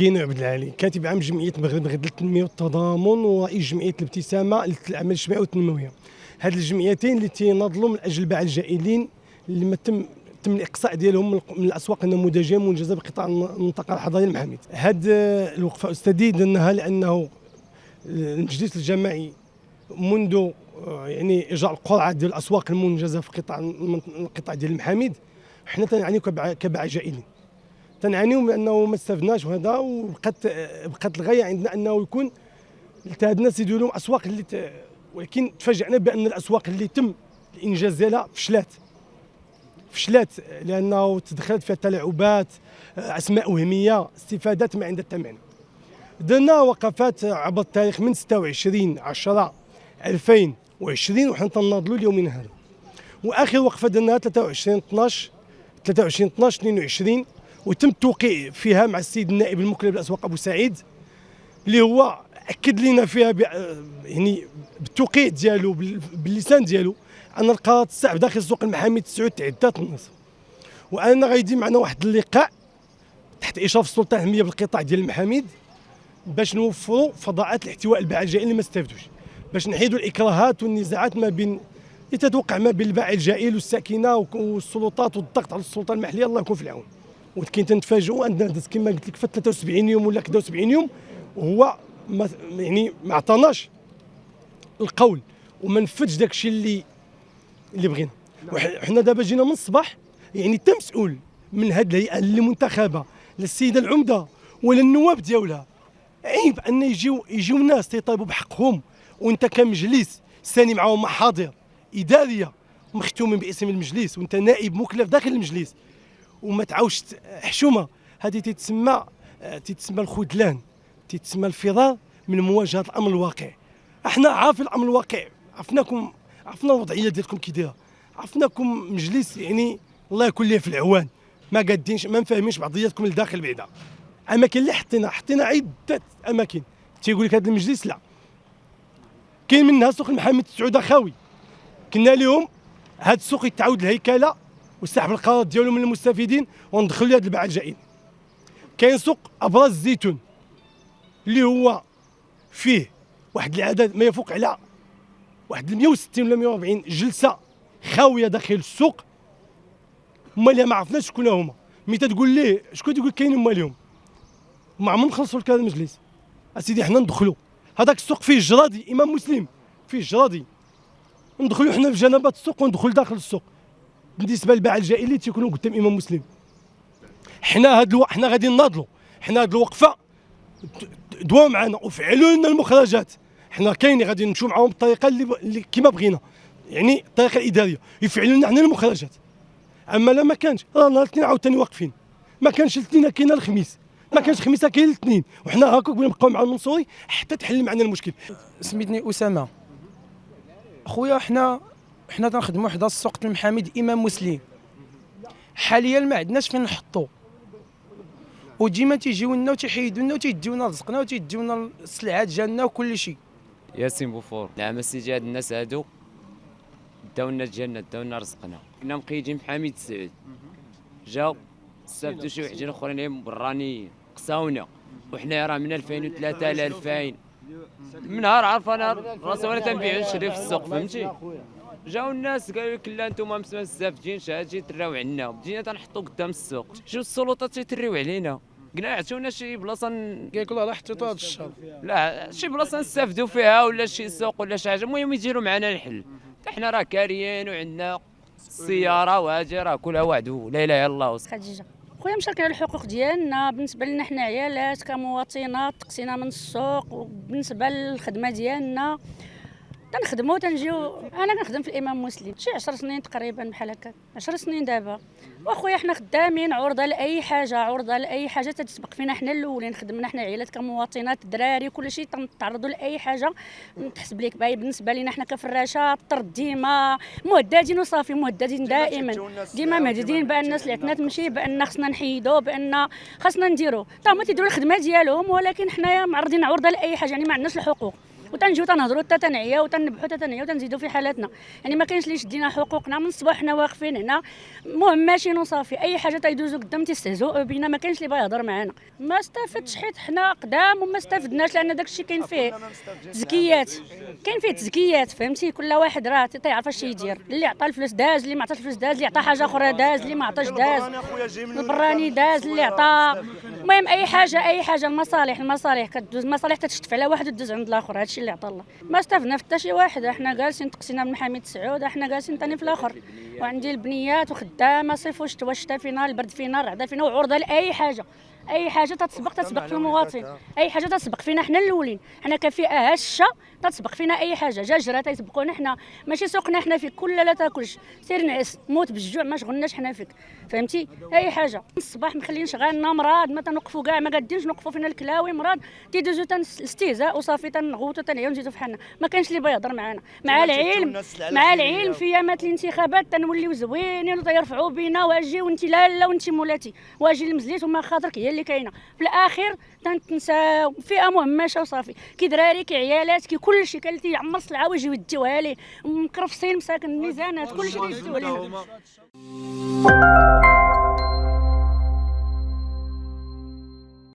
قينو عبد العالي، كاتب عام جمعيه المغرب للتنميه والتضامن ورئيس جمعيه الابتسامه للعمل الاجتماعي والتنمويه. هذه الجمعيتين اللي تيناضلوا من اجل باع الجائلين اللي ما تم الاقصاء ديالهم من الاسواق النموذجيه المنجزه بقطاع المنطقه الحضريه المحاميد. هذه الوقفه استدي درناها لانه المجلس الجماعي منذ يعني اجراء القرعه ديال الاسواق المنجزه في القطاع ديال المحاميد، حنا تنعانيو كباع جائلين، تنعانيو بانه ما استفدناش وهذا، وبقات الغايه عندنا انه يكون هاد الناس يديروا لهم اسواق اللي ولكن تفاجئنا بان الاسواق اللي تم الانجاز ديالها فشلات لانه تدخلت فيها تلاعبات، اسماء وهميه، استفادات ما عند الثمن. درنا وقفات عبر التاريخ من 26/10/2020 وحنا تناضلوا اليومين هذا، واخر وقفه درناها 23/12/22 وتم التوقيع فيها مع السيد النائب المكلف بالاسواق ابو سعيد، اللي هو اكد لنا فيها يعني بالتوقيع ديالو باللسان ديالو ان القرارات الصعب داخل سوق المحامي السعود تعدات النصف. وانا غيدي معنا واحد اللقاء تحت اشراف السلطه الحميه بالقطاع ديال المحاميد باش نوفروا فضاءات الاحتواء الباعة الجائلين اللي ما استافدوش، باش نحيدوا الاكراهات والنزاعات ما بين اللي تتوقع ما بين الباعة الجائل والساكنه والسلطات والضغط على السلطه المحليه. الله يكون في العون. وكاين تنتفاجئوا ان كما قلت لك في 73 يوم ولا 71 يوم وهو يعني ما عطاناش القول وما نفذش داك الشيء اللي بغينا. وحنا دابا جينا من الصباح يعني انت مسؤول من هذه الهيئه اللي منتخبه للسيده العمده ولا النواب ديالها، عيب ان يجيو ناس تيطالبوا بحقهم وانت كمجلس ثاني معاهم محاضر اداريه مختومين باسم المجلس وانت نائب مكلف داخل المجلس وما تعاوش حشومه. هذه تتسمى الخذلان، تتسمى الفرار من مواجهه الامر الواقع. احنا عارفين الامر الواقع، عرفنا الوضعيه ديالكم كي دايره، عرفناكم مجلس يعني الله يكون ليه في العوان، ما قادينش ما مفاهمينش بعضياتكم لداخل بعدا. اماكن اللي حطينا عده اماكن تيقول لك هذا المجلس لا، كاين منها سوق المحامد السعوده خاوي، كنا اليوم هذا السوق يتعاود الهيكله وسحب القرارات ديالو من المستفيدين وندخلوا لهذا الباعة الجائلين. كاين سوق ابراز الزيتون اللي هو فيه واحد العدد ما يفوق على واحد 160 ولا 140 جلسه خاويه داخل السوق، هما اللي ما عرفناش شكون هما. متى تقول ليه شكون تقول كاين هما اليوم ما عمرهم خلصوا لك هذا المجلس. اسيدي حنا ندخلوا هذاك السوق فيه الجرادي امام مسلم، فيه الجرادي ندخلوا حنا في جنبات السوق وندخل داخل السوق. بالنسبه للباعة الجائلين تيكونوا قدام امام مسلم. حنا حنا غادي نناضلوا، حنا هاد الوقفه دواو معنا وفعلوا لنا المخرجات. حنا كاينين غادي نمشيو معاهم بالطريقه اللي كما بغينا، يعني الطريقه الاداريه يفعلوا لنا حنا المخرجات. اما لا ما كانش راه نهار الاثنين عاوتاني واقفين، ما كانش الاثنين كاين الخميس، ما كانش الخميس كاين الاثنين، وحنا هكاك نبقاو مع المنصوري حتى تحل معنا المشكل. سميتني اسامه خويا. حنا تنخدموا حدا السوق المحامد امام مسلم، حاليا ما عندناش فين نحطو، وديما تيجيو لنا وتيحيدوا لنا وتيديونا رزقنا وتيديونا السلعات ديالنا وكل شيء. ياسين بوفور. نعم السيدي، هاد الناس هادو داونا الجنه، داونا رزقنا. كنا مقيدين بحميد السعود، جاو استافدوا شي وحدين اخرين برانيين قساونا، وحنا راه من 2003 ل 2000 من نهار عرف انا راسي وانا تنبيع ونشري في السوق، فهمتي؟ جاو الناس قالوا لك لا انتم مستافدين شي تراو عنا، بدينا تنحطوا قدام السوق. شوف السلطات تيتريو علينا، قلنا عطيونا شي بلاصه قالك لا حطيتو هذا الشهر، لا شي بلاصه نستافدوا فيها ولا شي سوق ولا شي حاجه، المهم يديروا معنا الحل. حنا راه كاريين وعندنا السياره وهاجي راه كلها وعدو لا اله الا الله. خديجه خويا مشاركه على الحقوق ديالنا بالنسبه لنا حنا عيالات كمواطنات، تقسينا من السوق، وبالنسبه للخدمه ديالنا تنخدموا تنجيو. انا كنخدم في الامام مسلم شي 10 سنين تقريبا بحال هكا، 10 سنين دابا. واخويا حنا خدامين عرضه لاي حاجه تتسبق فينا. حنا الاولين خدمنا حنا عيالات كمواطنات، الدراري كلشي تنتعرضوا لاي حاجه تحسب لك باي. بالنسبه لنا حنا كفراشات طرد ديما مهددين وصافي، مهددين ديما مهددين بان الناس اللي عندنا تمشي، بان خصنا نحيدوا، بان خصنا نديروا. تا هما تيديروا الخدمه ديالهم، ولكن حنايا معرضين عرضه لاي حاجه، يعني ما عندناش الحقوق. وتنجيو تنهضروا حتى تنعياو وتنبحوا حتى تنعياو وتنزيدوا في حالاتنا. يعني ما كاينش اللي يشدينا حقوقنا من الصباح حنا واقفين هنا ماشيين وصافي. اي حاجه تيدوزوا قدام تيستهزئوا بينا، ما كاينش اللي باغي يهضر معانا. ما استفدتش حيت حنا قدام وما استفدناش، لان داك الشيء كاين فيه تزكيات، كاين فيه تزكيات فهمتي. كل واحد راه تيعرف اش يدير، اللي عطى الفلوس داز، اللي ما عطاش الفلوس داز، اللي عطى حاجه اخرى داز، اللي ما عطاش داز، البراني داز، اللي عطى. المهم اي حاجه المصالح كدوز، المصالح تتشتف على واحد وتدوز عند الاخر. هادشي اللي عطى الله. ما استفدنا حتى شي واحد. احنا جالسين تقسينا من حميد سعود، احنا جالسين ثاني في الاخر، وعندي البنيات وخدامه صيف وشتاء، الشتا فينا، البرد فينا، الرعده فينا، وعرضه لاي حاجه. اي حاجه تتسبق في المواطن، اي حاجه تتسبق فينا حنا الاولين. حنا كفئه هشه تتسبق فينا اي حاجه. جاجره تيسبقونا حنا، ماشي سوقنا حنا فيك كل لا تاكلش، سير نعس موت بالجوع ما شغلناش حنا فيك فهمتي. اي حاجه الصباح مخلين شغالنا مراد، ما تنوقفوا كاع، ما قادينش نوقفوا فينا الكلاوي مراد، تيدوزوا استهزاء وصافي، تنغوتوا تنعيو نزيدوا في حالنا. ما كاينش اللي بغى يهضر معنا. مع العلم في ايامات الانتخابات تنوليو زوينين وتيرفعوا بينا، واجي وانت لا وانت مولاتي، واجي المزليت وما خاطرك هي اللي كاينه. في الاخير تنساو فئه مهمشه وصافي، كي دراري كي عيالات كي كلشي، كاين اللي تيعمر السلعه ويجيو يديوها ليه، مكرفسين مساكن الميزانات كلشي تيديوها ليه.